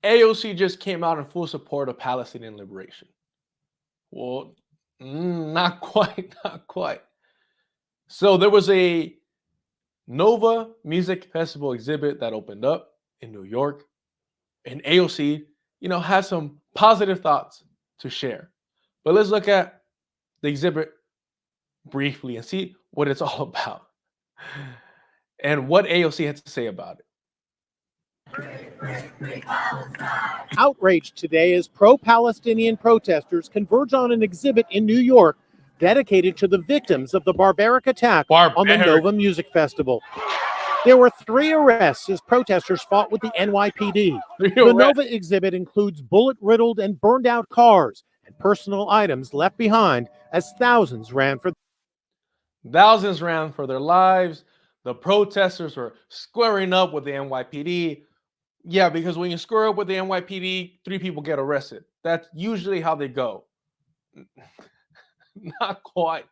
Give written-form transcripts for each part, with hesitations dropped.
AOC just came out in full support of Palestinian liberation. Well, not quite, not quite. So there was a Nova Music Festival exhibit that opened up in New York, and AOC, has some positive thoughts to share. But let's look at the exhibit briefly and see what it's all about and what AOC had to say about it. Outraged today as pro-Palestinian protesters converge on an exhibit in New York dedicated to the victims of the barbaric attack on the Nova Music Festival. There were 3 arrests as protesters fought with the NYPD. The Nova exhibit includes bullet-riddled and burned-out cars and personal items left behind as thousands ran for their lives. The protesters were squaring up with the NYPD. Yeah, because when you square up with the NYPD, 3 people get arrested. That's usually how they go. Not quite.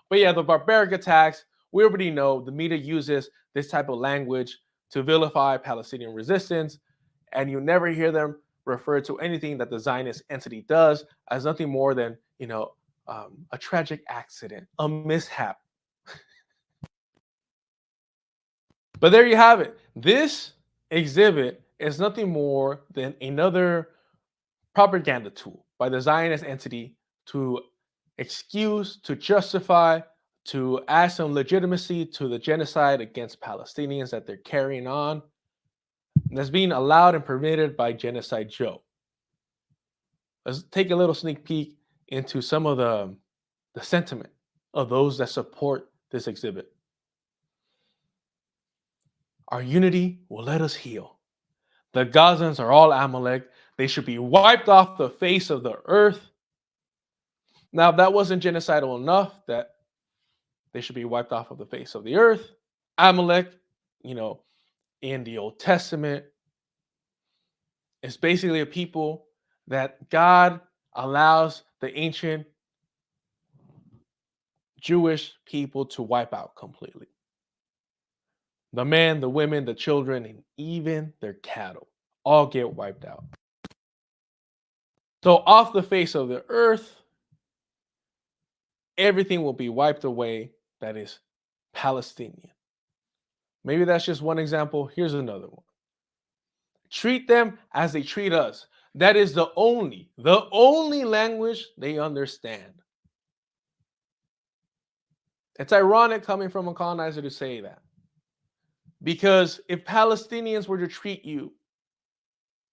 But yeah, the barbaric attacks, we already know the media uses this type of language to vilify Palestinian resistance, and you never hear them refer to anything that the Zionist entity does as nothing more than, a tragic accident, a mishap. But there you have it. This exhibit is nothing more than another propaganda tool by the Zionist entity to excuse, to justify, to add some legitimacy to the genocide against Palestinians that they're carrying on. That's being allowed and permitted by Genocide Joe. Let's take a little sneak peek into some of the sentiment of those that support this exhibit. Our unity will let us heal. The Gazans are all Amalek. They should be wiped off the face of the earth. Now, if that wasn't genocidal enough, that they should be wiped off of the face of the earth, Amalek, in the Old Testament, is basically a people that God allows the ancient Jewish people to wipe out completely. The men, the women, the children, and even their cattle all get wiped out. So off the face of the earth, everything will be wiped away that is Palestinian. Maybe that's just one example. Here's another one. Treat them as they treat us. That is the only language they understand. It's ironic coming from a colonizer to say that. Because if Palestinians were to treat you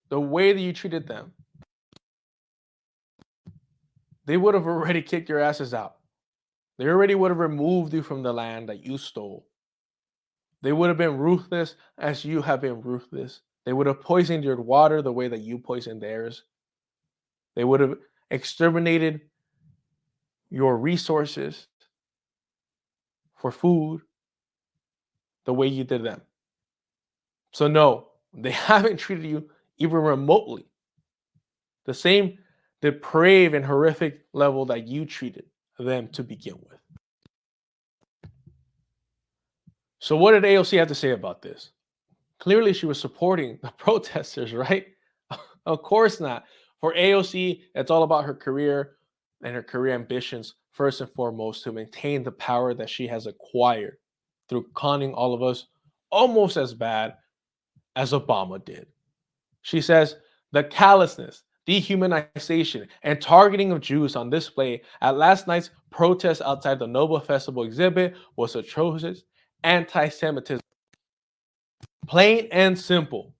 the way that you treated them, they would have already kicked your asses out. They already would have removed you from the land that you stole. They would have been ruthless as you have been ruthless. They would have poisoned your water the way that you poisoned theirs. They would have exterminated your resources for food the way you did them. So no, they haven't treated you even remotely the same depraved and horrific level that you treated them to begin with. So what did AOC have to say about this? Clearly she was supporting the protesters, right? Of course not. For AOC, it's all about her career and her career ambitions, first and foremost, to maintain the power that she has acquired through conning all of us almost as bad as Obama did. She says, the callousness, dehumanization, and targeting of Jews on display at last night's protest outside the Nova Festival exhibit was atrocious anti-Semitism. Plain and simple.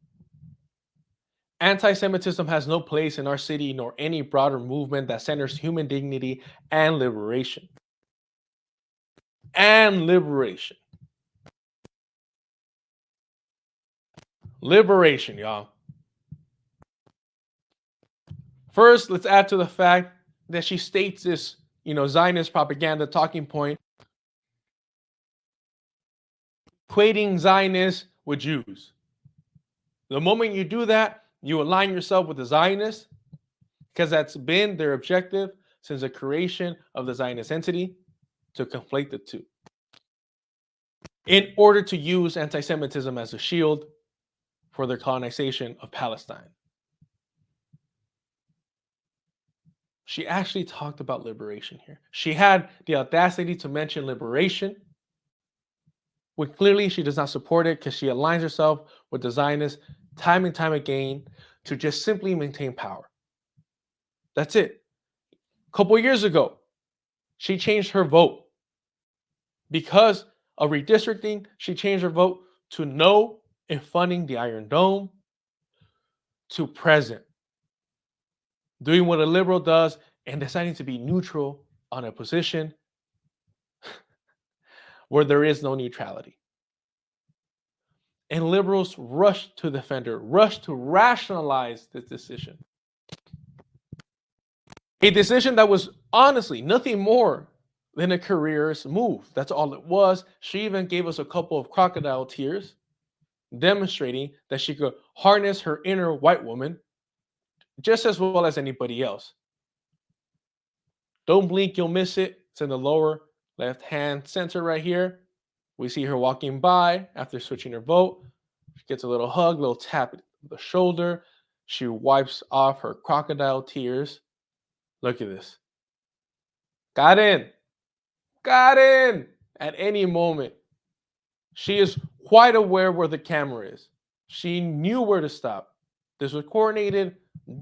Anti-Semitism has no place in our city nor any broader movement that centers human dignity and liberation. Liberation, y'all. First, let's add to the fact that she states this, Zionist propaganda talking point, equating Zionists with Jews. The moment you do that, you align yourself with the Zionists, because that's been their objective since the creation of the Zionist entity, to conflate the two, in order to use anti-Semitism as a shield for their colonization of Palestine. She actually talked about liberation here. She had the audacity to mention liberation, when clearly she does not support it because she aligns herself with the Zionists time and time again to just simply maintain power. That's it. A couple years ago, she changed her vote. Because of redistricting, she changed her vote to no in funding the Iron Dome to present, doing what a liberal does and deciding to be neutral on a position where there is no neutrality. And liberals rushed to defend her, rushed to rationalize this decision. A decision that was honestly nothing more than a careerist move. That's all it was. She even gave us a couple of crocodile tears, demonstrating that she could harness her inner white woman just as well as anybody else. Don't blink, you'll miss it. It's in the lower left-hand center right here. We see her walking by after switching her vote. She gets a little hug, little tap at the shoulder. She wipes off her crocodile tears. Look at this. Got in. Got in at any moment. She is quite aware where the camera is. She knew where to stop. This was coordinated.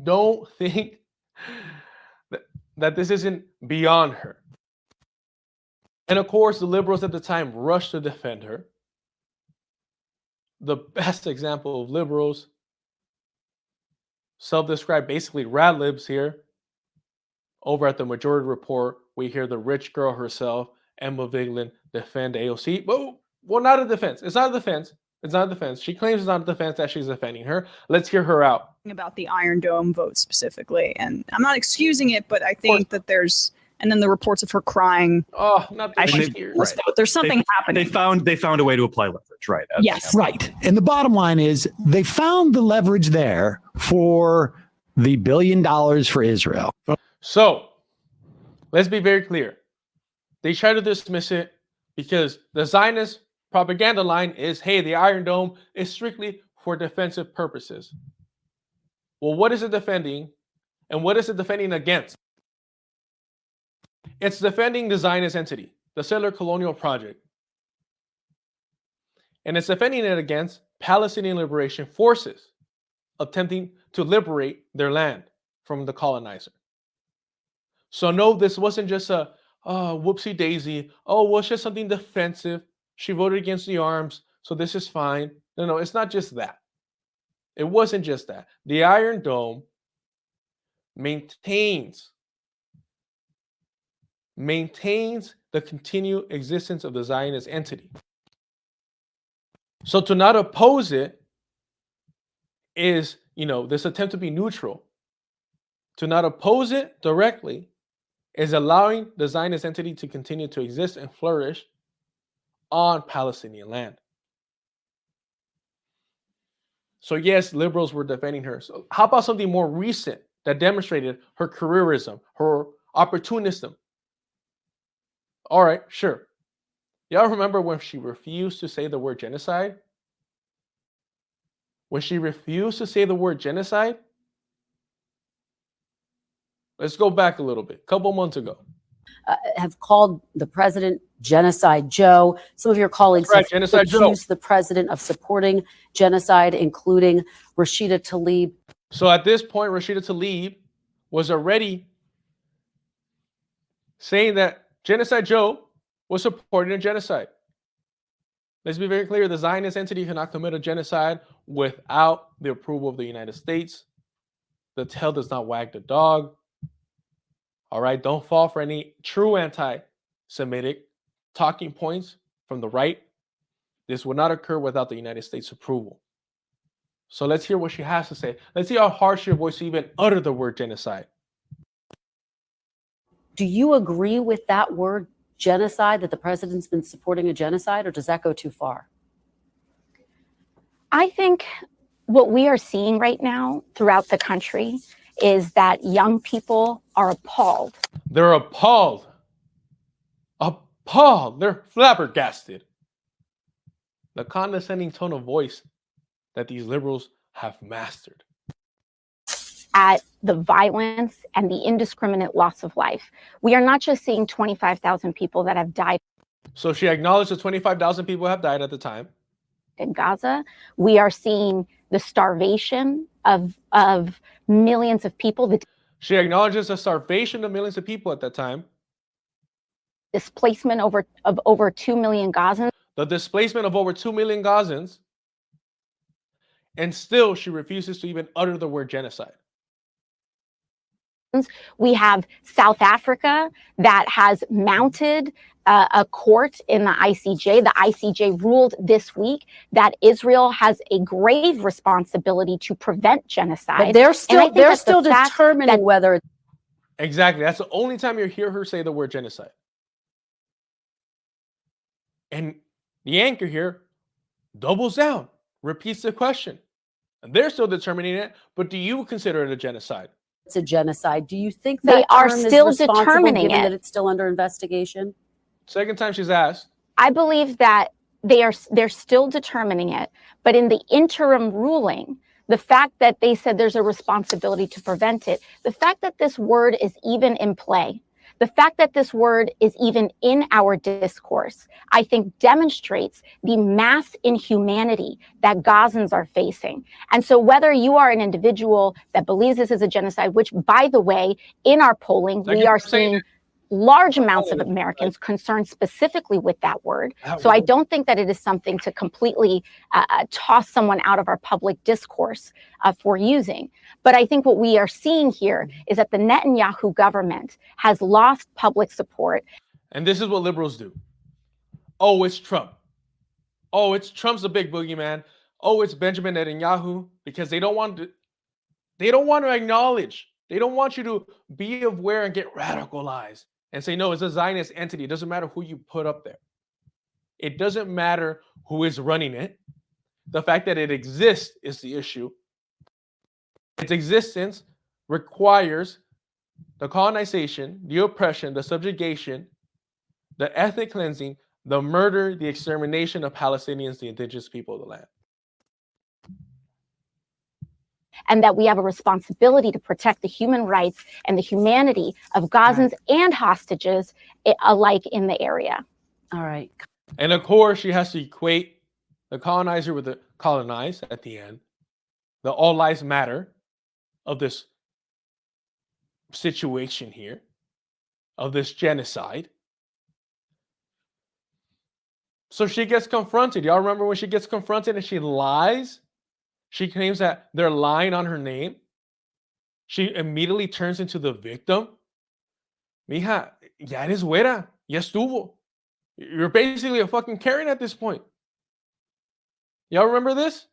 Don't think that this isn't beyond her. And of course, the liberals at the time rushed to defend her. The best example of liberals, self-described basically rad libs here. Over at the Majority Report, we hear the rich girl herself, Emma Vigeland, defend AOC. Well, not a defense. It's not a defense. It's not a defense. She claims it's not a defense that she's defending her. Let's hear her out. About the Iron Dome vote specifically. And I'm not excusing it, but I think that there's, and then the reports of her crying. Oh, not the tears. Right. There's something happening. They found a way to apply leverage, right? Yes. Right. And the bottom line is they found the leverage there for the $1 billion for Israel. So let's be very clear. They try to dismiss it because the Zionist propaganda line is, hey, the Iron Dome is strictly for defensive purposes. Well, what is it defending? And what is it defending against? It's defending the Zionist entity, the settler colonial project. And it's defending it against Palestinian liberation forces attempting to liberate their land from the colonizer. So no, this wasn't just a whoopsie daisy. Oh, well, it's just something defensive. She voted against the arms, so this is fine. No, it's not just that. It wasn't just that. The Iron Dome maintains the continued existence of the Zionist entity. So to not oppose it is, this attempt to be neutral. To not oppose it directly is allowing the Zionist entity to continue to exist and flourish on Palestinian land. So yes, liberals were defending her. So how about something more recent that demonstrated her careerism, her opportunism? All right, sure. Y'all remember when she refused to say the word genocide? When she refused to say the word genocide? Let's go back a little bit. A couple months ago. Have called the president Genocide Joe. Some of your colleagues have accused the president of supporting genocide, including Rashida Tlaib. So at this point, Rashida Tlaib was already saying that Genocide Joe was supporting a genocide. Let's be very clear. The Zionist entity cannot commit a genocide without the approval of the United States. The tail does not wag the dog. All right, don't fall for any true anti-Semitic talking points from the right. This would not occur without the United States approval. So let's hear what she has to say. Let's see how harsh your voice to even utter the word genocide. Do you agree with that word genocide, that the president's been supporting a genocide, or does that go too far? I think what we are seeing right now throughout the country is that young people are appalled. They're appalled. Appalled. They're flabbergasted. The condescending tone of voice that these liberals have mastered. at the violence and the indiscriminate loss of life. We are not just seeing 25,000 people that have died. So she acknowledged that 25,000 people have died at the time in Gaza. We are seeing the starvation of millions of people. She acknowledges the starvation of millions of people at that time. Displacement of over 2 million Gazans. The displacement of over 2 million Gazans. And still, she refuses to even utter the word genocide. We have South Africa that has mounted a court in the ICJ. The ICJ ruled this week that Israel has a grave responsibility to prevent genocide. But they're still determining whether. Exactly. That's the only time you hear her say the word genocide. And the anchor here doubles down, repeats the question. And they're still determining it, but do you consider it a genocide? It's a genocide. Do you think that they are term still is responsible, determining given it? that it's still under investigation? Second time she's asked. I believe that they're still determining it, but in the interim ruling, the fact that they said there's a responsibility to prevent it, the fact that this word is even in play, the fact that this word is even in our discourse, I think demonstrates the mass inhumanity that Gazans are facing. And so whether you are an individual that believes this is a genocide, which, by the way, in our polling, we are seeing large amounts of Americans concerned specifically with that word. So I don't think that it is something to completely toss someone out of our public discourse for using. But I think what we are seeing here is that the Netanyahu government has lost public support. And this is what liberals do. Oh, it's Trump. Oh, it's Trump's the big boogeyman. Oh, it's Benjamin Netanyahu, because they don't want to acknowledge. They don't want you to be aware and get radicalized and say, no, it's a Zionist entity. It doesn't matter who you put up there. It doesn't matter who is running it. The fact that it exists is the issue. Its existence requires the colonization, the oppression, the subjugation, the ethnic cleansing, the murder, the extermination of Palestinians, the indigenous people of the land. And that we have a responsibility to protect the human rights and the humanity of Gazans and hostages alike in the area. All right. And of course, she has to equate the colonizer with the colonized at the end. The all lives matter of this situation here, of this genocide. So she gets confronted. Y'all remember when she gets confronted and she lies? She claims that they're lying on her name. She immediately turns into the victim. Mija, ya eres güera. Ya estuvo. You're basically a fucking Karen at this point. Y'all remember this?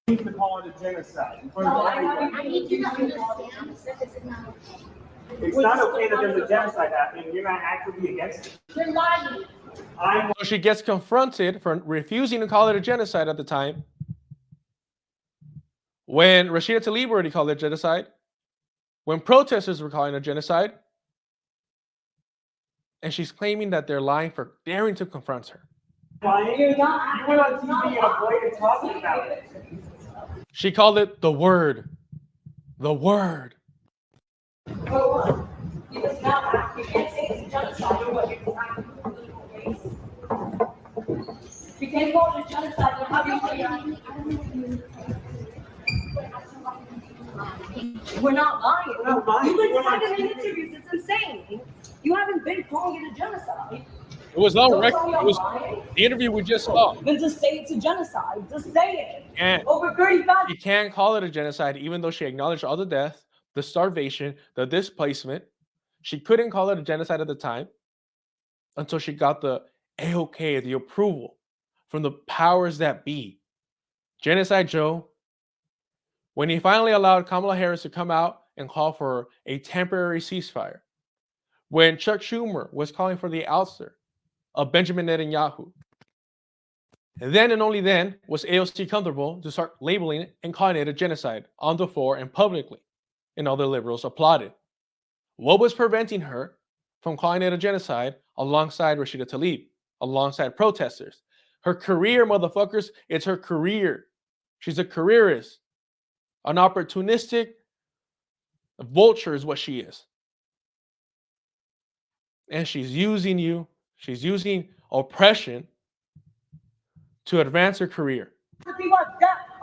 To call it a genocide. I need you to understand that this is not okay. It's not okay that there's a genocide happening. You're not actively against it. You're lying. So she gets confronted for refusing to call it a genocide at the time. When Rashida Tlaib already called it genocide. When protesters were calling it a genocide. And she's claiming that they're lying for daring to confront her. You're not. You went on TV and avoided talking about it. She called it the word. The word. You can't say it's genocide or what you're trying to do. You can't call it a genocide or how you say We're not lying. We're not lying. You've been saying in interviews, it's insane. You haven't been calling it a genocide. It was on record. It was the interview we just saw. Then just say it's a genocide. Just say it. And over 35. You can't call it a genocide, even though she acknowledged all the death, the starvation, the displacement. She couldn't call it a genocide at the time until she got the AOK, the approval from the powers that be. Genocide Joe, when he finally allowed Kamala Harris to come out and call for a temporary ceasefire, when Chuck Schumer was calling for the ouster of Benjamin Netanyahu, and then and only then was AOC comfortable to start labeling it and calling it a genocide on the floor and publicly, and other liberals applauded. What was preventing her from calling it a genocide alongside Rashida Tlaib, alongside protesters? Her career, motherfuckers, it's her career. She's a careerist. An opportunistic vulture is what she is. And she's using you. She's using oppression to advance her career. People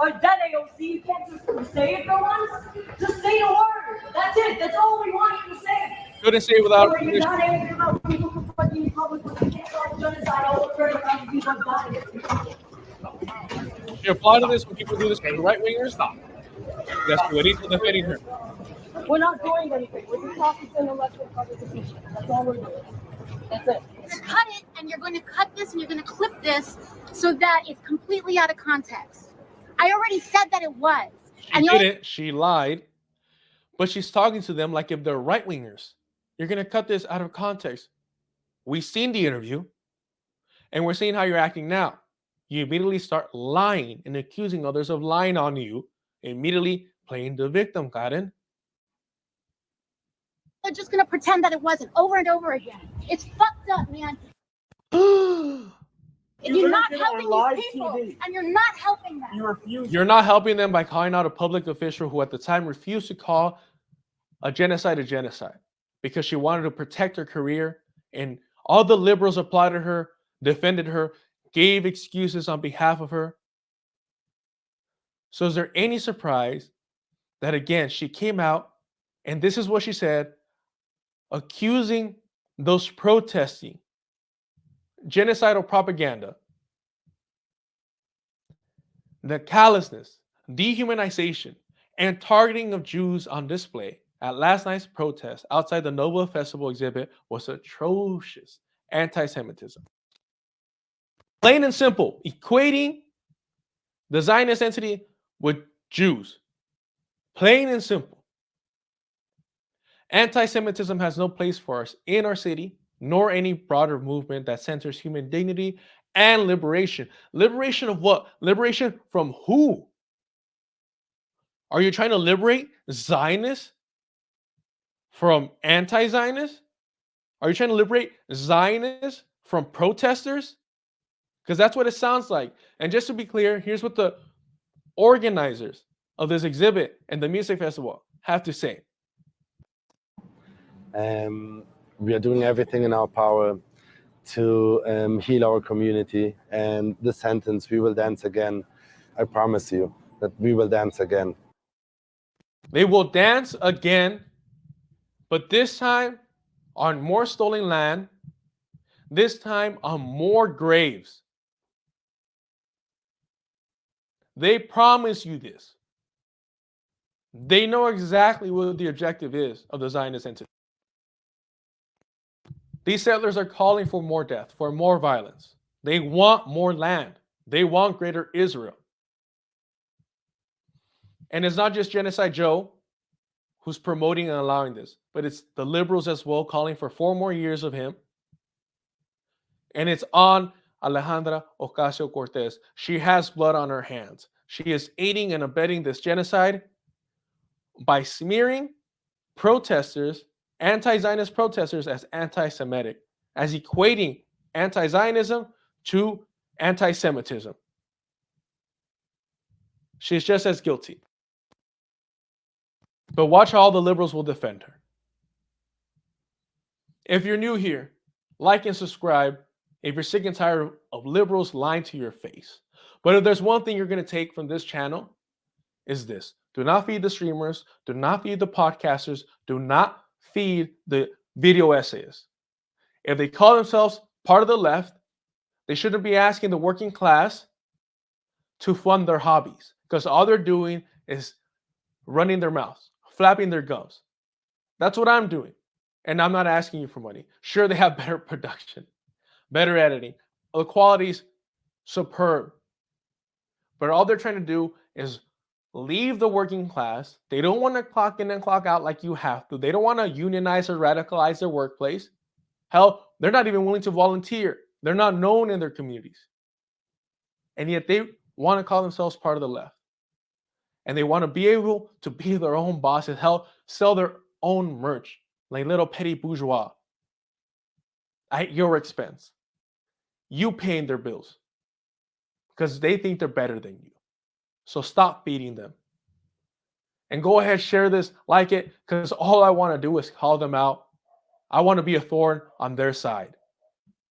are dead, AOC. You can't just say it for once. Just say the word. That's it. That's all we want you to say. Couldn't say it without Or you're not angry about people confronting in public when they can't call genocide over 30,000 people have died. She applied to this when people do this for the right wingers. Stop. That's what he's defending her. We're not doing anything. We're just talking to an elected public official. That's all we're doing. That's it. Cut it, and you're going to cut this, and you're going to clip this so that it's completely out of context. I already said that it was. She didn't. She lied. But she's talking to them like if they're right wingers. You're going to cut this out of context. We've seen the interview, and we're seeing how you're acting now. You immediately start lying and accusing others of lying on you, immediately playing the victim, Karen. They're just going to pretend that it wasn't over and over again. It's fucked up, man. You're not helping these people, and you're not helping them. You're not helping them by calling out a public official who at the time refused to call a genocide because she wanted to protect her career, and all the liberals applauded her, defended her, gave excuses on behalf of her. So is there any surprise that, again, she came out, and this is what she said, accusing those protesting genocidal propaganda, the callousness, dehumanization, and targeting of Jews on display at last night's protest outside the Nova Festival exhibit was atrocious anti-Semitism. Plain and simple, equating the Zionist entity with Jews. Plain and simple. Anti-Semitism has no place for us in our city, nor any broader movement that centers human dignity and liberation. Liberation of what? Liberation from who? Are you trying to liberate Zionists from anti-Zionists? Are you trying to liberate Zionists from protesters? Because that's what it sounds like. And just to be clear, here's what the organizers of this exhibit and the music festival have to say. We are doing everything in our power to heal our community. And the sentence, "We will dance again," I promise you that we will dance again. They will dance again, but this time on more stolen land, this time on more graves. They promise you this. They know exactly what the objective is of the Zionist entity. These settlers are calling for more death, for more violence. They want more land. They want greater Israel. And it's not just Genocide Joe who's promoting and allowing this, but it's the liberals as well, calling for 4 more years of him. And it's on Alejandra Ocasio-Cortez. She has blood on her hands. She is aiding and abetting this genocide by smearing protesters, anti-Zionist protesters, as anti-Semitic, as equating anti-Zionism to anti-Semitism. She's just as guilty. But watch how all the liberals will defend her. If you're new here, like and subscribe if you're sick and tired of liberals lying to your face. But if there's one thing you're going to take from this channel, is this. Do not feed the streamers. Do not feed the podcasters. Do not feed the video essayists. If they call themselves part of the left, they shouldn't be asking the working class to fund their hobbies, because all they're doing is running their mouths, flapping their gums. That's what I'm doing. And I'm not asking you for money. Sure, they have better production, better editing. The quality's superb. But all they're trying to do is leave the working class. They don't want to clock in and clock out like you have to. They don't want to unionize or radicalize their workplace. Hell, they're not even willing to volunteer. They're not known in their communities. And yet they want to call themselves part of the left. And they want to be able to be their own bosses. Hell, sell their own merch like little petty bourgeois at your expense. You paying their bills because they think they're better than you. So stop feeding them. And go ahead, share this, like it, because all I want to do is call them out. I want to be a thorn on their side.